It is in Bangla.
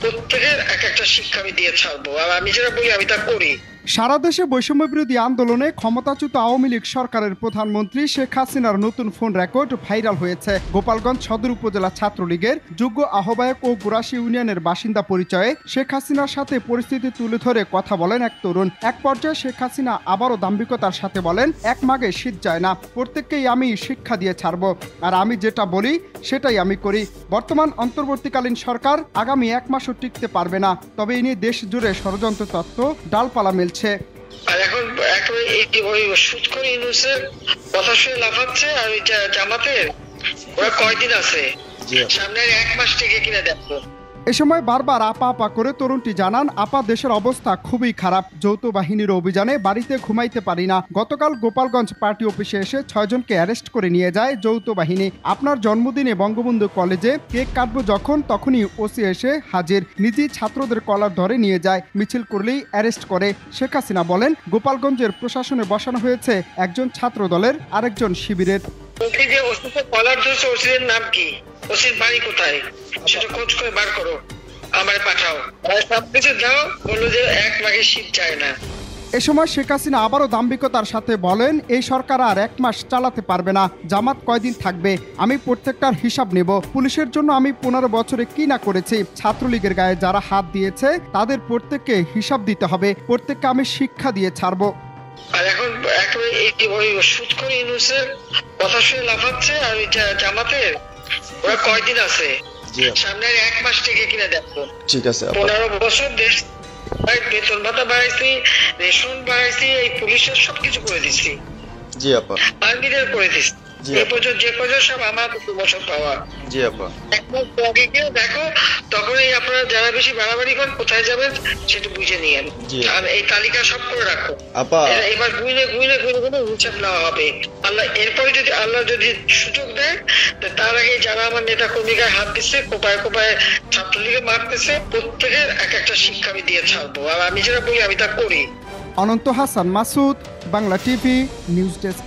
প্রত্যেকের এক একটা শিক্ষা আমি দিয়ে ছাড়বো, আর আমি যেটা বলি আমি তা করি। সারা দেশে বৈষম্য বিরোধী আন্দোলনে ক্ষমতাচ্যুত আওয়ামী লীগ সরকারের প্রধানমন্ত্রী শেখ হাসিনার নতুন ফোন রেকর্ড ভাইরাল হয়েছে। গোপালগঞ্জ সদর উপজেলা ছাত্রলীগের যোগ্য আহ্বায়ক ও গুরাশি ইউনিয়নের বাসিন্দা পরিচয়ে শেখ হাসিনার সাথে পরিস্থিতি তুলে ধরে কথা বলেন এক তরুণ। এক পর্যায়ে শেখ হাসিনা আবারও দাম্ভিকতার সাথে বলেন, এক মাগে শীত যায় না, প্রত্যেককেই আমি শিক্ষা দিয়ে ছাড়ব, আর আমি যেটা বলি সেটাই আমি করি। বর্তমান অন্তর্বর্তীকালীন সরকার আগামী 1 মাসও টিকতে পারবে না, তবে এ নিয়ে দেশ জুড়ে ষড়যন্ত্র তত্ত্ব ডালপালা মেলছে। আর এখন একেবারে ওই সুৎখোর ইউনূসের কথা শুনে লাফাচ্ছে, আর ওই জামাতের ওরা কয়দিন আছে, সামনে 1 মাস থেকে কিনা দেখো। এ সময় বারবার আপা আপা করে তরুণটি জানান, আপা দেশের অবস্থা খুবই খারাপ, যৌথ বাহিনীর অভিযানে বাড়িতে ঘুমাইতে পারি না। গতকাল গোপালগঞ্জ পার্টি অফিসে এসে 6 জনকে অ্যারেস্ট করে নিয়ে যায় যৌথ বাহিনী। আপনার জন্মদিনে বঙ্গবন্ধু কলেজে কেক কাটবো যখন, তখনই ওসি এসে হাজির, নিজেই ছাত্রদের কলার ধরে নিয়ে যায়, মিছিল করলেই অ্যারেস্ট করে। শেখ হাসিনা বলেন, গোপালগঞ্জের প্রশাসনে বসানো হয়েছে একজন ছাত্র দলের, আরেকজন শিবিরের। যে ওসিকে কলার ধরছে, ওসির নাম কি, ওসির বাড়ি কোথায় সেটা খোঁজ করে বার করো, আমারে পাঠাও, সবকিছু দাও, বললো যে 1 মাঘে শীত যায় না। এ সময় শেখ হাসিনা আবারও দাম্ভিকতার সাথে বলেন, এই সরকার আর 1 মাস চালাতে পারবে না, জামাত কয়দিন থাকবে, আমি প্রত্যেকটার হিসাব নেব। পুলিশের জন্য আমি 15 বছরে কি না করেছি, ছাত্রলীগের গায়ে যারা হাত দিয়েছে তাদের প্রত্যেককে হিসাব দিতে হবে, প্রত্যেককে আমি শিক্ষা দিয়ে ছাড়বো। আর এখন একেবারে ওই সুৎখোর ইউনূসের কথা শুনে লাফাচ্ছে, আর ওই জামাতের ওরা কয়দিন আছে, সামনে 1 মাস থেকে কিনা দেখো। ঠিক আছে, 15 বছর দেশ বেতন ভাতা বাড়াইছি, রেশন বাড়াইছি, এই পুলিশের সবকিছু করে দিচ্ছি, জি আপা, আর্মিদের করে দিচ্ছি, এই পর্যন্ত যে পর্যন্ত সব আমার প্রমোশন পাওয়া। জি আপা, 1 মাস আগে গিয়ে দেখো, তখনই আপনারা যারা বেশি বাড়াবাড়ি করেন কোথায় যাবেন সেটা বুঝে নিয়েন, আর এই তালিকা সব করে রাখো আপা। এবার গুইলে হিসাব নেওয়া হবে। আল্লাহ এরপরে যদি আল্লাহ যদি সুযোগ দেয়, তার আগে যারা আমার নেতা কর্মীকে হাত দিচ্ছে, কোপায় কোপায় ছাত্রলীগে মারতেছে, প্রত্যেকের এক একটা শিক্ষা আমি দিয়ে ছাড়বো, আর আমি যেটা বলি আমি তা করি। Ananta Hasan Masud, Bangla TV news desk.